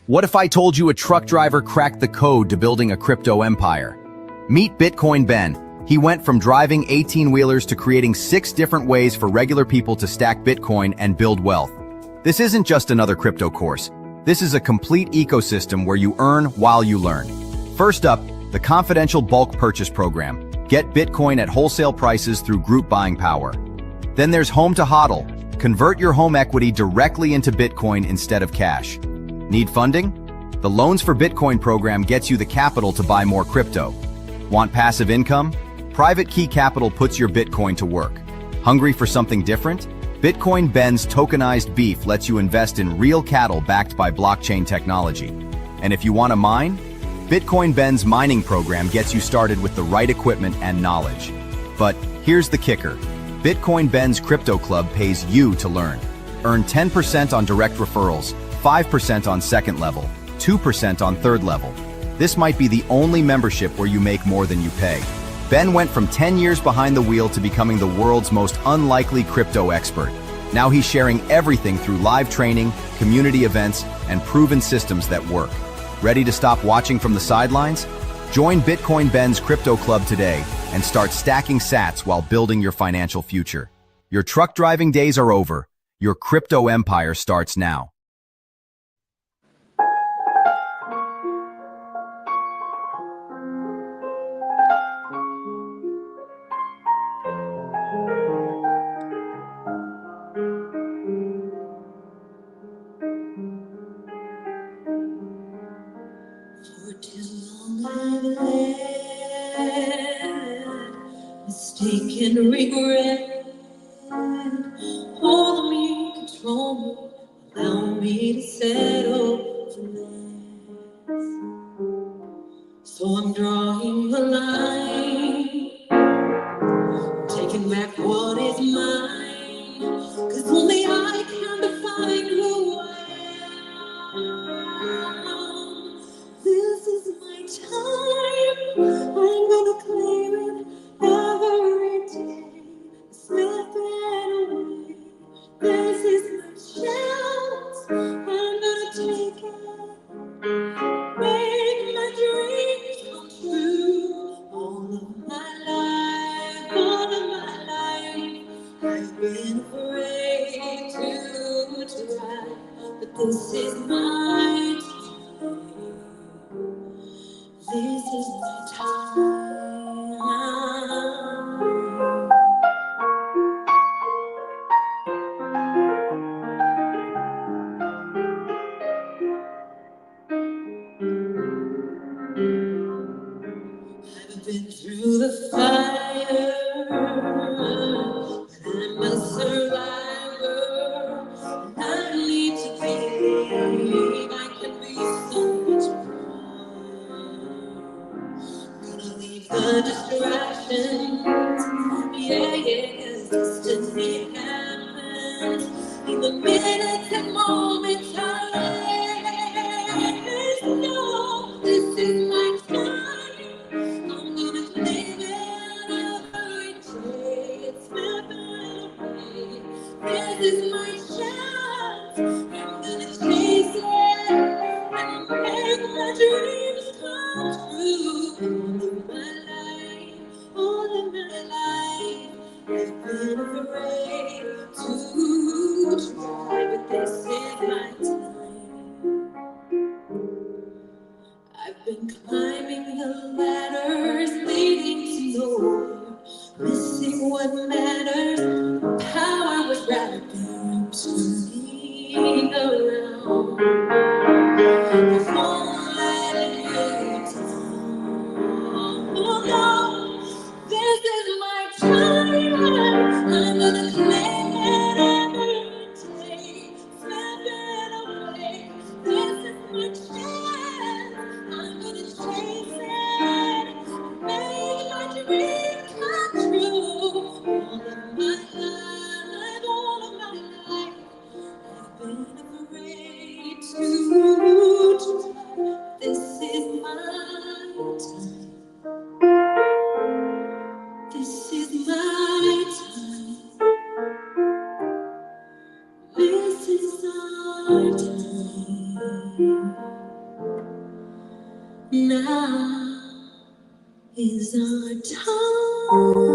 What if I told you a truck driver cracked the code to building a crypto empire? Meet Bitcoin Ben. He went from driving 18-wheelers to creating 6 different ways for regular people to stack Bitcoin and build wealth. This isn't just another crypto course. This is a complete ecosystem where you earn while you learn. First up, the confidential bulk purchase program. Get Bitcoin at wholesale prices through group buying power. Then there's Home to HODL. Convert your home equity directly into Bitcoin instead of cash. Need funding? The Loans for Bitcoin program gets you the capital to buy more crypto. Want passive income? Private Key Capital puts your Bitcoin to work. Hungry for something different? Bitcoin Ben's tokenized beef lets you invest in real cattle backed by blockchain technology. And if you want to mine? Bitcoin Ben's mining program gets you started with the right equipment and knowledge. But here's the kicker. Bitcoin Ben's Crypto Club pays you to learn. Earn 10% on direct referrals, 5% on second level, 2% on third level. This might be the only membership where you make more than you pay. Ben went from 10 years behind the wheel to becoming the world's most unlikely crypto expert. Now he's sharing everything through live training, community events, and proven systems that work. Ready to stop watching from the sidelines? Join Bitcoin Ben's Crypto Club today and start stacking sats while building your financial future. Your truck driving days are over. Your crypto empire starts now. For too long I've had mistaken regret. Hold me, control me, allow me to settle for less. So I'm drawing a line, taking back what is mine, 'cause only I can define who I am. This is my time, I'm gonna claim it every day, slip it away. This is my chance, I'm gonna take it, make my dreams come true. All of my life, I've been afraid to try, but this is my time. This is my time. I've been through the fire, I'm a survivor, and I need to believe I can be so much more. Gonna leave the distractions, yeah, 'cause destiny happens in the minutes and moments I know. This is my time, I'm gonna claim it every day, it's never away. This is my chance, I'm gonna chase it and make my dreams come true. All of my life, I've been afraid to try, but this is my time. I've been climbing the ladders leading to nowhere, missing what matters, how I was wrapped turning around. Before letting you down, oh no, this is my time. I'm gonna claim it every day, slip it away. This is my chance, I'm gonna chase it, make my dream come true. All of my life, I've been afraid to try. This is my time. This is my time. This is our time. Now is our time.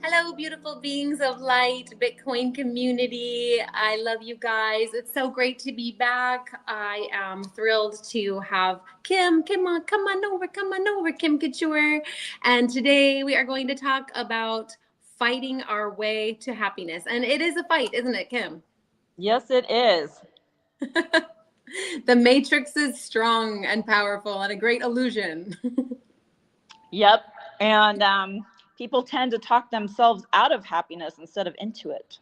Hello, beautiful beings of light, Bitcoin community. I love you guys. It's so great to be back. I am thrilled to have Kim. Come on over, Kim Couture. And today we are going to talk about fighting our way to happiness. And it is a fight, isn't it, Kim? Yes, it is. The matrix is strong and powerful and a great illusion. Yep. And people tend to talk themselves out of happiness instead of into it.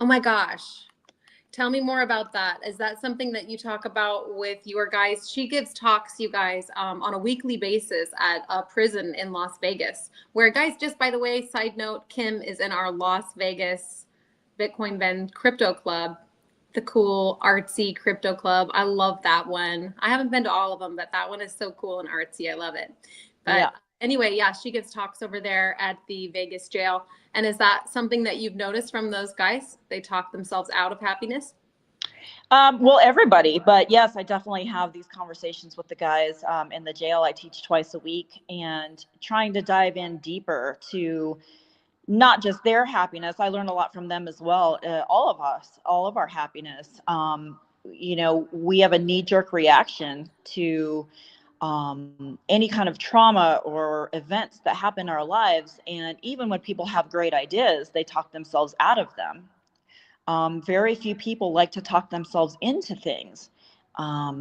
Oh my gosh. Tell me more about that. Is that something that you talk about with your guys? She gives talks, you guys, on a weekly basis at a prison in Las Vegas, where, guys, just by the way, side note, Kim is in our Las Vegas Bitcoin Ben crypto club, the cool artsy crypto club. I love that one. I haven't been to all of them, but that one is so cool and artsy. I love it. But yeah. Anyway, yeah, she gives talks over there at the Vegas jail. And is that something that you've noticed from those guys? They talk themselves out of happiness? Well, everybody, but yes, I definitely have these conversations with the guys in the jail. I teach twice a week and trying to dive in deeper to not just their happiness. I learn a lot from them as well. All of us, all of our happiness. You know, we have a knee-jerk reaction to any kind of trauma or events that happen in our lives. And even when people have great ideas, they talk themselves out of them. Very few people like to talk themselves into things.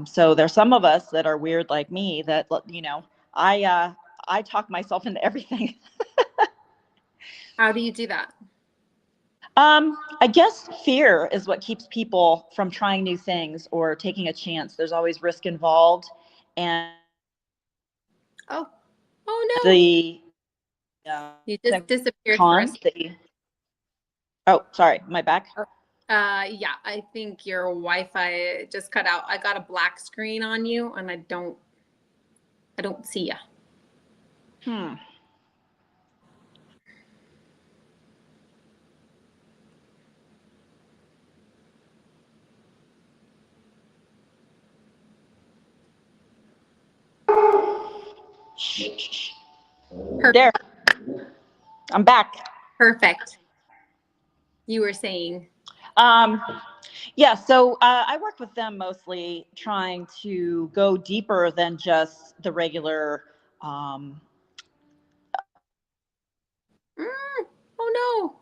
So there's some of us that are weird like me that, you know, I talk myself into everything. How do you do that? I guess fear is what keeps people from trying new things or taking a chance. There's always risk involved. And oh no. You just disappeared for us. Oh, sorry, am I back? Yeah, I think your Wi-Fi just cut out. I got a black screen on you and I don't see you. There, I'm back. Perfect. You were saying. Yeah, so I work with them mostly trying to go deeper than just the regular. Oh no.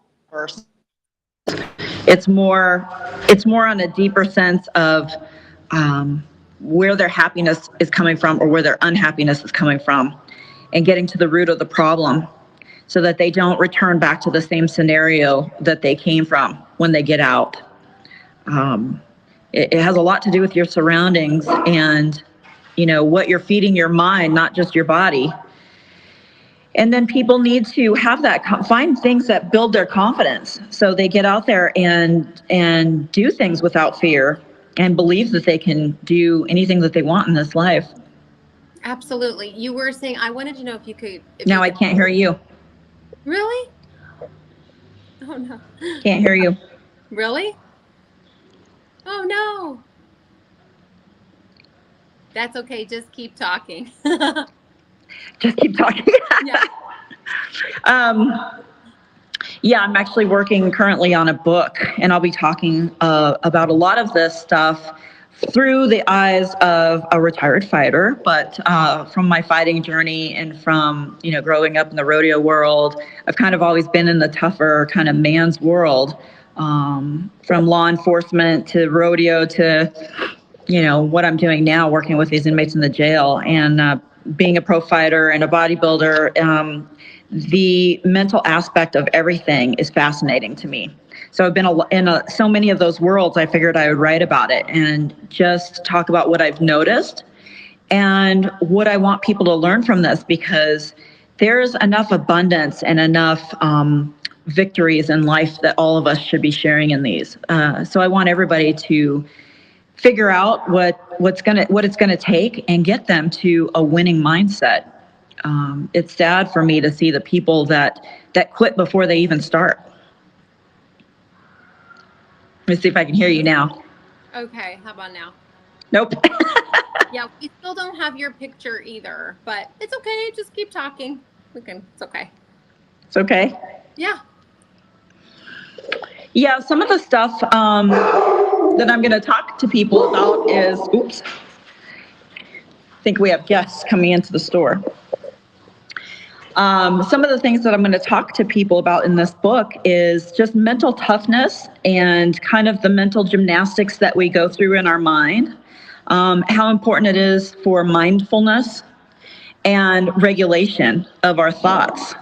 It's more on a deeper sense of where their happiness is coming from or where their unhappiness is coming from, and getting to the root of the problem so that they don't return back to the same scenario that they came from when they get out. It has a lot to do with your surroundings and, you know, what you're feeding your mind, not just your body. And then people need to have that, find things that build their confidence so they get out there and do things without fear and believe that they can do anything that they want in this life. Absolutely. You were saying, I wanted to know if you could. No, I can't hear you. Really? Oh no. Can't hear you. Really? Oh no. That's okay. Just keep talking. Just keep talking. Yeah. Yeah, I'm actually working currently on a book, and I'll be talking about a lot of this stuff through the eyes of a retired fighter, but from my fighting journey and from, you know, growing up in the rodeo world, I've kind of always been in the tougher kind of man's world, from law enforcement to rodeo to, you know, what I'm doing now, working with these inmates in the jail and being a pro fighter and a bodybuilder. The mental aspect of everything is fascinating to me. So I've been in so many of those worlds, I figured I would write about it and just talk about what I've noticed and what I want people to learn from this, because there's enough abundance and enough victories in life that all of us should be sharing in these. So I want everybody to figure out what it's gonna take and get them to a winning mindset. It's sad for me to see the people that quit before they even start. Let me see if I can hear you now. Okay, how about now? Nope. Yeah, we still don't have your picture either, but it's okay. Just keep talking. It's okay. It's okay. Yeah. Yeah, some of the stuff that I'm going to talk to people about is, oops, I think we have guests coming into the store. Some of the things that I'm going to talk to people about in this book is just mental toughness and kind of the mental gymnastics that we go through in our mind, how important it is for mindfulness and regulation of our thoughts.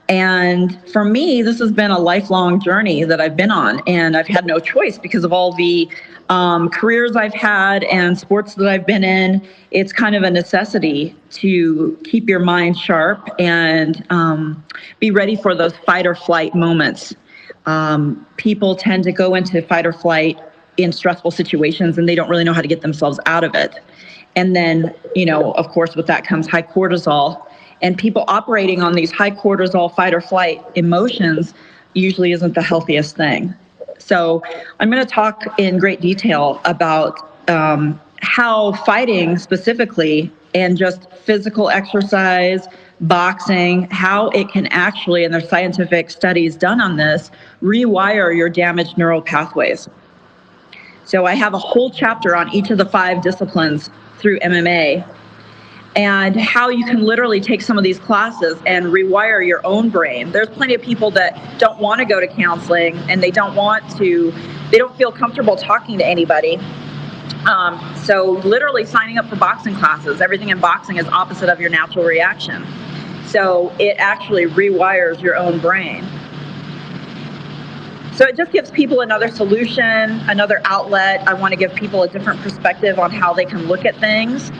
And for me, this has been a lifelong journey that I've been on, and I've had no choice because of all the careers I've had and sports that I've been in. It's kind of a necessity to keep your mind sharp and be ready for those fight or flight moments. People tend to go into fight or flight in stressful situations, and they don't really know how to get themselves out of it. And then, of course, with that comes high cortisol. And people operating on these high cortisol fight or flight emotions usually isn't the healthiest thing. So I'm going to talk in great detail about how fighting specifically and just physical exercise, boxing, how it can actually, and there's scientific studies done on this, rewire your damaged neural pathways. So I have a whole chapter on each of the 5 disciplines through MMA, and how you can literally take some of these classes and rewire your own brain. There's plenty of people that don't want to go to counseling, and they don't feel comfortable talking to anybody. So literally signing up for boxing classes, everything in boxing is opposite of your natural reaction. So it actually rewires your own brain. So it just gives people another solution, another outlet. I want to give people a different perspective on how they can look at things.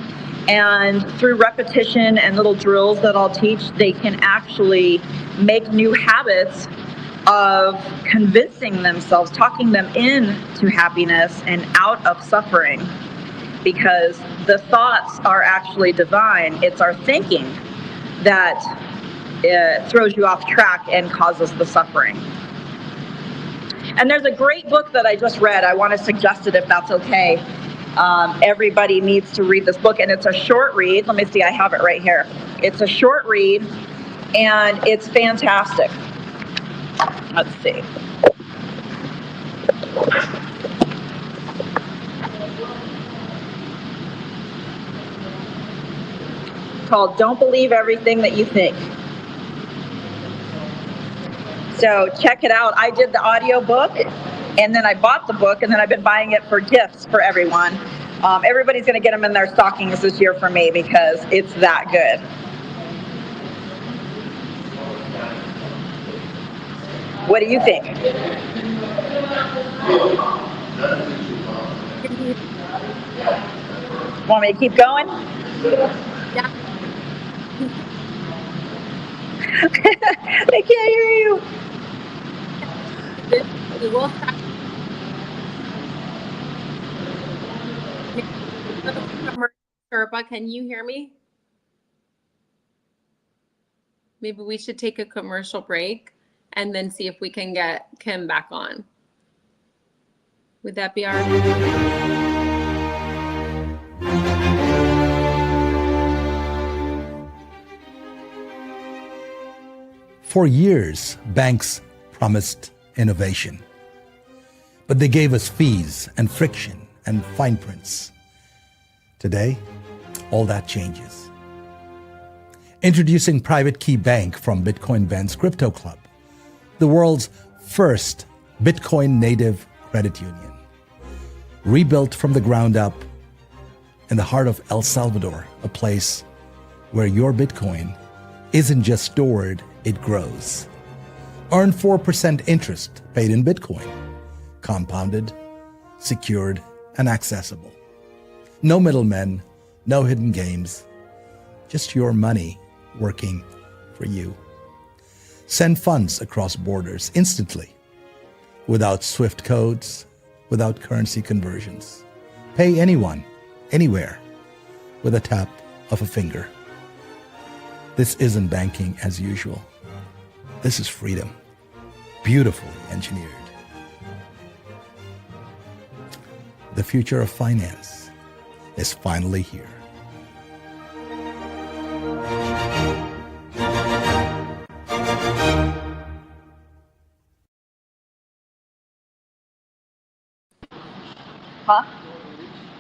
And through repetition and little drills that I'll teach, they can actually make new habits of convincing themselves, talking them into happiness and out of suffering. Because the thoughts are actually divine. It's our thinking that throws you off track and causes the suffering. And there's a great book that I just read. I want to suggest it if that's okay. Everybody needs to read this book, and it's a short read. Let me see, I have it right here. It's a short read, and it's fantastic. Let's see. It's called Don't Believe Everything That You Think. So check it out. I did the audio book, and then I bought the book, and then I've been buying it for gifts for everyone. Everybody's going to get them in their stockings this year for me because it's that good. What do you think? Want me to keep going? Yeah. I can't hear you. We will start. Sherpa, can you hear me? Maybe we should take a commercial break and then see if we can get Kim back on. Would that be all right? For years, banks promised innovation, but they gave us fees and friction and fine prints. Today, all that changes. Introducing Private Key Bank from BitcoinBens Crypto Club, the world's first Bitcoin native credit union. Rebuilt from the ground up in the heart of El Salvador, a place where your Bitcoin isn't just stored, it grows. Earn 4% interest paid in Bitcoin, compounded, secured, and accessible. No middlemen, no hidden games, just your money working for you. Send funds across borders instantly, without SWIFT codes, without currency conversions. Pay anyone, anywhere, with a tap of a finger. This isn't banking as usual. This is freedom, beautifully engineered. The future of finance is finally here. Huh?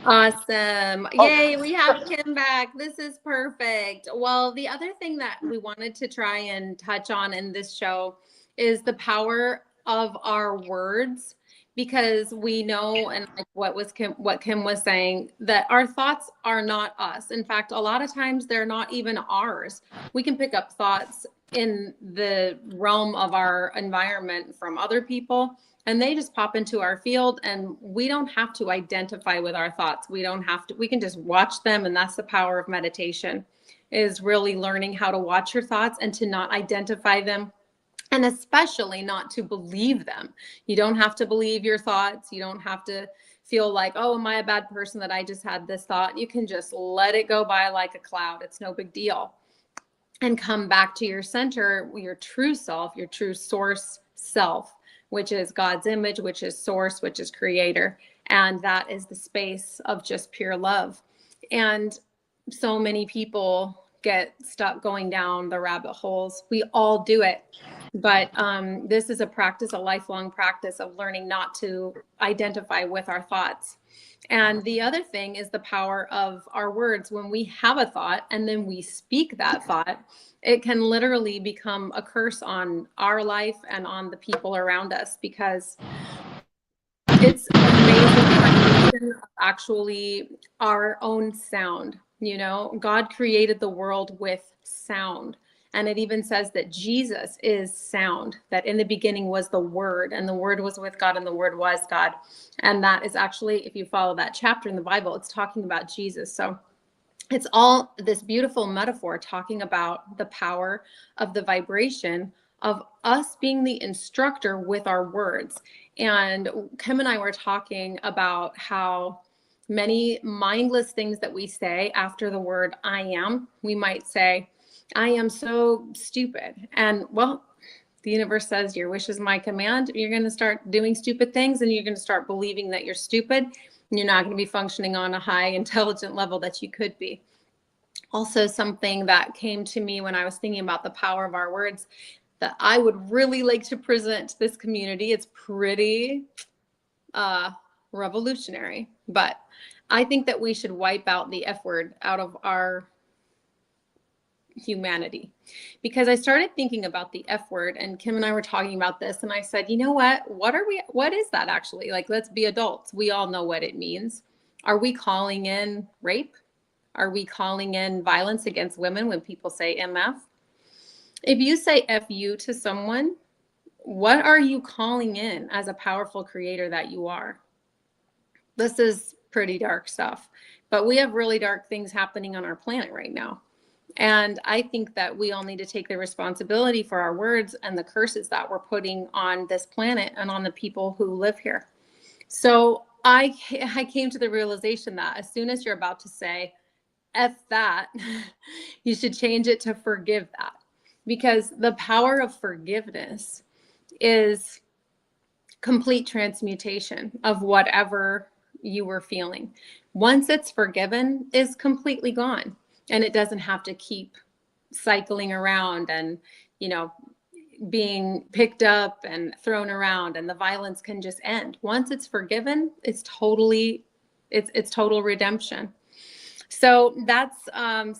Awesome. Yay, we have Kim back. This is perfect. Well, the other thing that we wanted to try and touch on in this show is the power of our words, because we know, and like what Kim was saying, that our thoughts are not us. In fact, a lot of times they're not even ours. We can pick up thoughts in the realm of our environment from other people, and they just pop into our field, and we don't have to identify with our thoughts. We can just watch them. And that's the power of meditation, is really learning how to watch your thoughts and to not identify them, and especially not to believe them. You don't have to believe your thoughts. You don't have to feel like, oh, am I a bad person that I just had this thought? You can just let it go by like a cloud. It's no big deal. And come back to your center, your true self, your true source self, which is God's image, which is source, which is creator. And that is the space of just pure love. And so many people get stuck going down the rabbit holes. We all do it. But this is a practice, a lifelong practice of learning not to identify with our thoughts. And the other thing is the power of our words. When we have a thought and then we speak that thought, it can literally become a curse on our life and on the people around us, because it's amazing actually our own sound. You know, God created the world with sound. And it even says that Jesus is sound, that in the beginning was the Word, and the Word was with God, and the Word was God. And that is actually, if you follow that chapter in the Bible, it's talking about Jesus. So it's all this beautiful metaphor talking about the power of the vibration of us being the instructor with our words. And Kim and I were talking about how many mindless things that we say after the word I am. We might say, I am so stupid. And well, the universe says your wish is my command. You're going to start doing stupid things, and you're going to start believing that you're stupid, and you're not going to be functioning on a high intelligent level that you could be. Also, something that came to me when I was thinking about the power of our words that I would really like to present to this community. It's pretty revolutionary, but I think that we should wipe out the F word out of our humanity, because I started thinking about the F word, and Kim and I were talking about this, and I said, you know what is that actually? Like, let's be adults. We all know what it means. Are we calling in rape? Are we calling in violence against women when people say MF? If you say FU to someone, what are you calling in as a powerful creator that you are? This is pretty dark stuff, but we have really dark things happening on our planet right now. And I think that we all need to take the responsibility for our words and the curses that we're putting on this planet and on the people who live here. So I came to the realization that as soon as you're about to say F that, you should change it to forgive that, because the power of forgiveness is complete transmutation of whatever you were feeling. Once it's forgiven, is completely gone. And it doesn't have to keep cycling around and, you know, being picked up and thrown around, and the violence can just end. Once it's forgiven, it's total redemption. So that's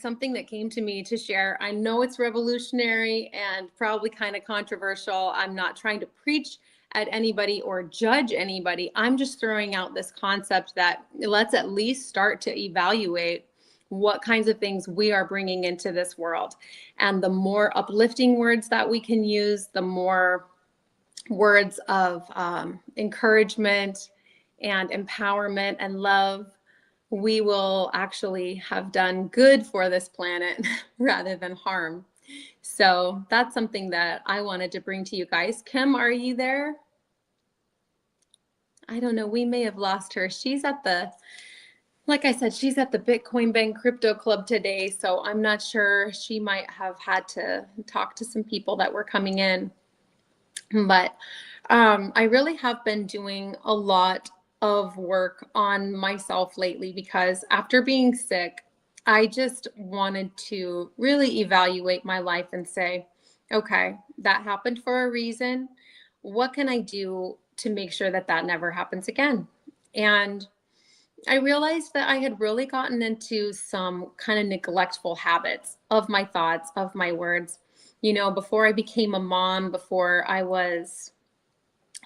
something that came to me to share. I know it's revolutionary and probably kind of controversial. I'm not trying to preach at anybody or judge anybody. I'm just throwing out this concept that let's at least start to evaluate what kinds of things we are bringing into this world. And the more uplifting words that we can use, the more words of encouragement and empowerment and love, we will actually have done good for this planet rather than harm. So that's something that I wanted to bring to you guys. Kim, are you there? I don't know. We may have lost her. She's at the Like I said, she's at the Bitcoin Ben Crypto Club today, so I'm not sure. She might have had to talk to some people that were coming in. But I really have been doing a lot of work on myself lately because after being sick, I just wanted to really evaluate my life and say, okay, that happened for a reason. What can I do to make sure that that never happens again? And I realized that I had really gotten into some kind of neglectful habits of my thoughts, of my words. You know, before I became a mom, before I was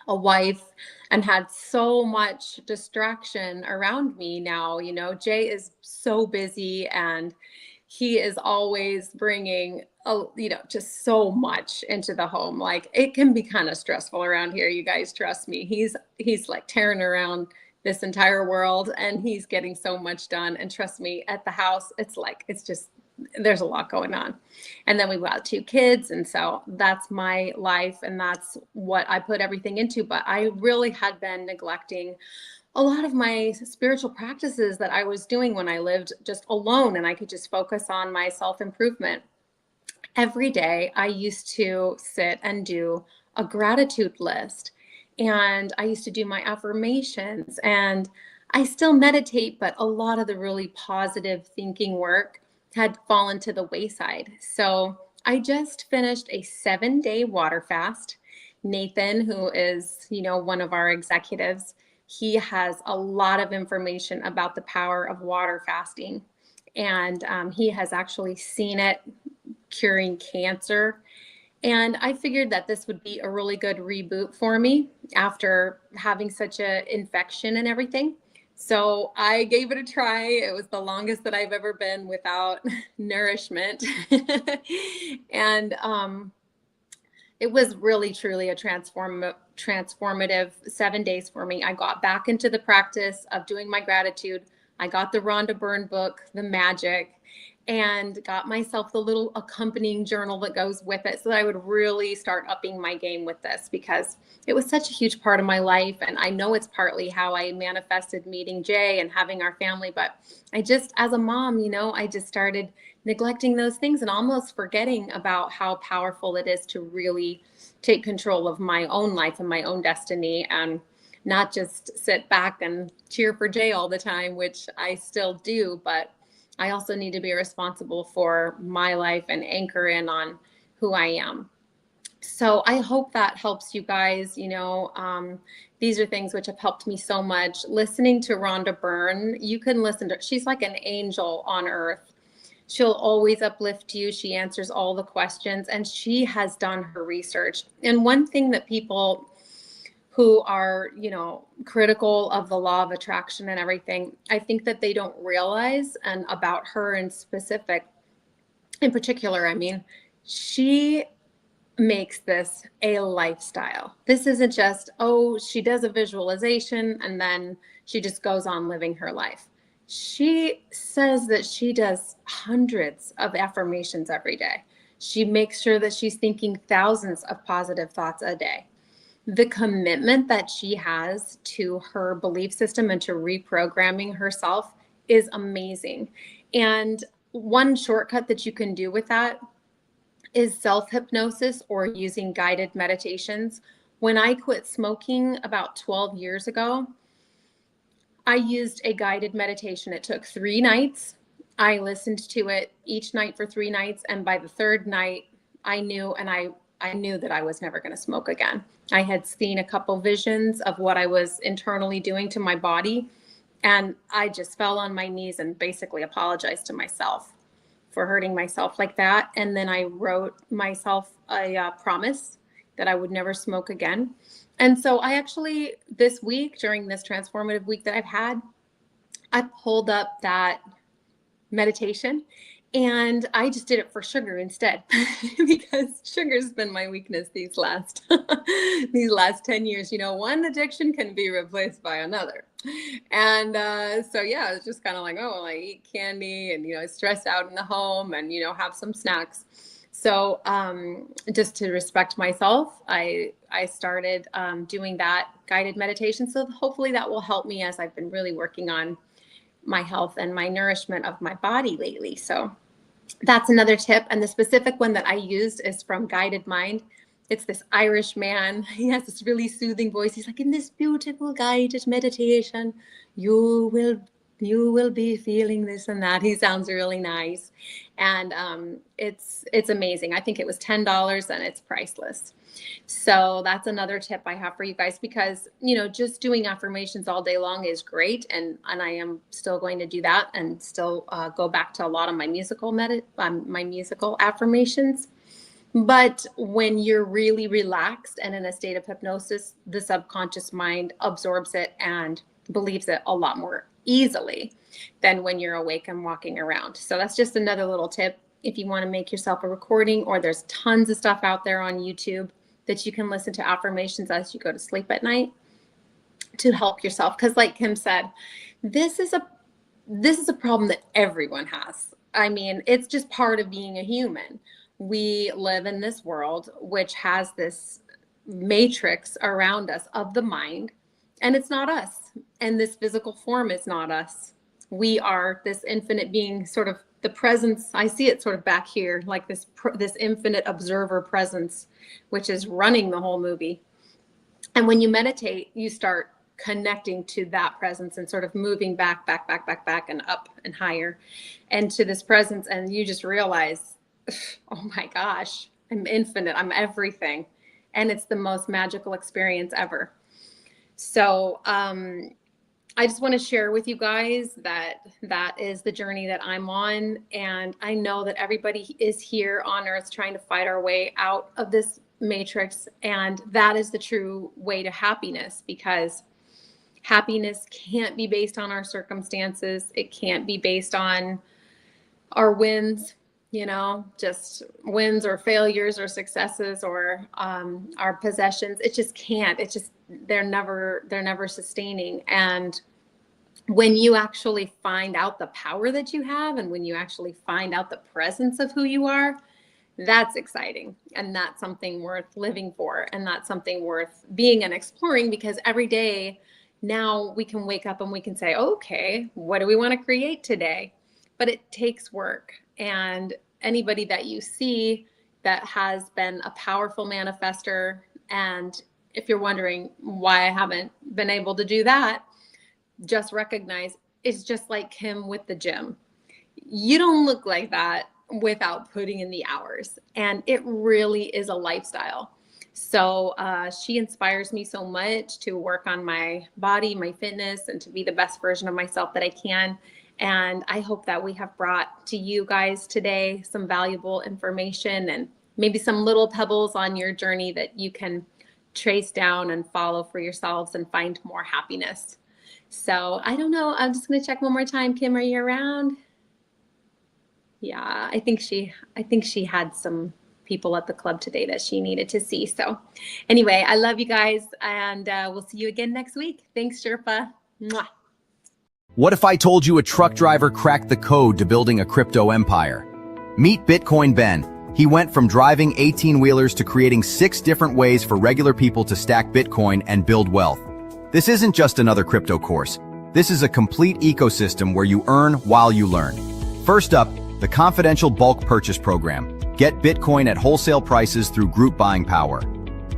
a wife and had so much distraction around me now, you know, Jay is so busy and he is always bringing just so much into the home. Like it can be kind of stressful around here, you guys, trust me. He's like tearing around this entire world and he's getting so much done, and trust me, at the house it's just there's a lot going on. And then we've got 2 kids, and so that's my life and that's what I put everything into. But I really had been neglecting a lot of my spiritual practices that I was doing when I lived just alone and I could just focus on my self-improvement. Every day I used to sit and do a gratitude list, and I used to do my affirmations, and I still meditate, but a lot of the really positive thinking work had fallen to the wayside. So I just finished a 7-day water fast. Nathan, who is, one of our executives, he has a lot of information about the power of water fasting. And he has actually seen it curing cancer. And I figured that this would be a really good reboot for me after having such an infection and everything. So I gave it a try. It was the longest that I've ever been without nourishment. And it was really, truly a transformative 7 days for me. I got back into the practice of doing my gratitude. I got the Rhonda Byrne book, The Magic, and got myself the little accompanying journal that goes with it so that I would really start upping my game with this, because it was such a huge part of my life. And I know it's partly how I manifested meeting Jay and having our family, but I just, as a mom, I just started neglecting those things and almost forgetting about how powerful it is to really take control of my own life and my own destiny, and not just sit back and cheer for Jay all the time, which I still do, but I also need to be responsible for my life and anchor in on who I am. So I hope that helps you guys. These are things which have helped me so much. Listening to Rhonda Byrne, you can listen to, she's like an angel on earth. She'll always uplift you. She answers all the questions, and she has done her research. And one thing that people who are, critical of the law of attraction and everything, I think that they don't realize, and about her in particular, she makes this a lifestyle. This isn't just, she does a visualization and then she just goes on living her life. She says that she does hundreds of affirmations every day. She makes sure that she's thinking thousands of positive thoughts a day. The commitment that she has to her belief system and to reprogramming herself is amazing. And one shortcut that you can do with that is self-hypnosis or using guided meditations. When I quit smoking about 12 years ago, I used a guided meditation. It took 3 nights. I listened to it each night for 3 nights. And by the 3rd night, I knew that I was never going to smoke again. I had seen a couple visions of what I was internally doing to my body. And I just fell on my knees and basically apologized to myself for hurting myself like that. And then I wrote myself a promise that I would never smoke again. And so I actually, this week, during this transformative week that I've had, I pulled up that meditation and I just did it for sugar instead, because sugar's been my weakness these last 10 years. One addiction can be replaced by another. And so, yeah, it's just kind of like, I eat candy and, stressed out in the home and, have some snacks. So just to respect myself, I started doing that guided meditation. So hopefully that will help me as I've been really working on my health and my nourishment of my body lately. So that's another tip. And the specific one that I used is from Guided Mind. It's this Irish man. He has this really soothing voice. He's like, in this beautiful guided meditation, you will be feeling this and that. He sounds really nice. And it's amazing. I think it was $10 and it's priceless. So that's another tip I have for you guys, because, you know, just doing affirmations all day long is great. And I am still going to do that and still go back to a lot of my musical affirmations. But when you're really relaxed and in a state of hypnosis, the subconscious mind absorbs it and believes it a lot more easily than when you're awake and walking around. So that's just another little tip. If you want to make yourself a recording, or there's tons of stuff out there on YouTube that you can listen to affirmations as you go to sleep at night to help yourself. Because like Kim said, this is a problem that everyone has. I mean, it's just part of being a human. We live in this world which has this matrix around us of the mind, and it's not us. And this physical form is not us. We are this infinite being, sort of the presence. I see it sort of back here, like this infinite observer presence, which is running the whole movie. And when you meditate, you start connecting to that presence and sort of moving back and up and higher and to this presence. And you just realize, oh my gosh, I'm infinite. I'm everything. And it's the most magical experience ever. So I just want to share with you guys that is the journey that I'm on. And I know that everybody is here on earth trying to fight our way out of this matrix. And that is the true way to happiness, because happiness can't be based on our circumstances. It can't be based on our wins, you know, just wins or failures or successes or our possessions. It just can't. It's just, they're never sustaining. And when you actually find out the power that you have, and when you actually find out the presence of who you are, that's exciting. And that's something worth living for. And that's something worth being and exploring, because every day now we can wake up and we can say, okay, what do we want to create today? But it takes work. And anybody that you see that has been a powerful manifester, and if you're wondering why I haven't been able to do that, just recognize it's just like Kim with the gym. You don't look like that without putting in the hours. And it really is a lifestyle. So she inspires me so much to work on my body, my fitness, and to be the best version of myself that I can. And I hope that we have brought to you guys today some valuable information and maybe some little pebbles on your journey that you can trace down and follow for yourselves and find more happiness. So I don't know. I'm just going to check one more time. Kim, are you around? Yeah, I think she had some people at the club today that she needed to see. So anyway, I love you guys, and we'll see you again next week. Thanks, Sherpa. Mwah. What if I told you a truck driver cracked the code to building a crypto empire? Meet Bitcoin Ben. He went from driving 18-wheelers to creating 6 different ways for regular people to stack Bitcoin and build wealth. This isn't just another crypto course. This is a complete ecosystem where you earn while you learn. First up, the confidential bulk purchase program. Get Bitcoin at wholesale prices through group buying power.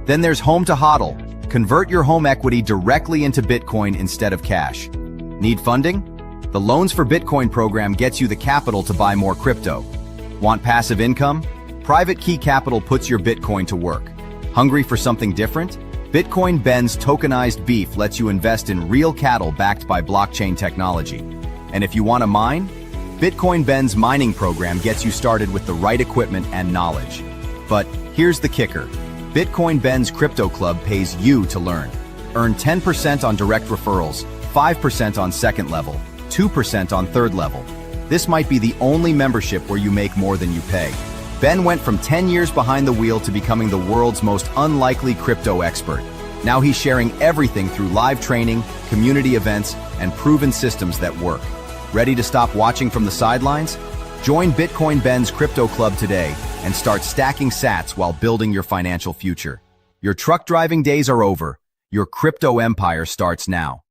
Then there's Home to HODL. Convert your home equity directly into Bitcoin instead of cash. Need funding? The Loans for Bitcoin program gets you the capital to buy more crypto. Want passive income? Private Key Capital puts your Bitcoin to work. Hungry for something different? Bitcoin Ben's tokenized beef lets you invest in real cattle backed by blockchain technology. And if you want to mine, Bitcoin Ben's mining program gets you started with the right equipment and knowledge. But here's the kicker. Bitcoin Ben's Crypto Club pays you to learn. Earn 10% on direct referrals, 5% on second level, 2% on third level. This might be the only membership where you make more than you pay. Ben went from 10 years behind the wheel to becoming the world's most unlikely crypto expert. Now he's sharing everything through live training, community events, and proven systems that work. Ready to stop watching from the sidelines? Join Bitcoin Ben's Crypto Club today and start stacking sats while building your financial future. Your truck driving days are over. Your crypto empire starts now.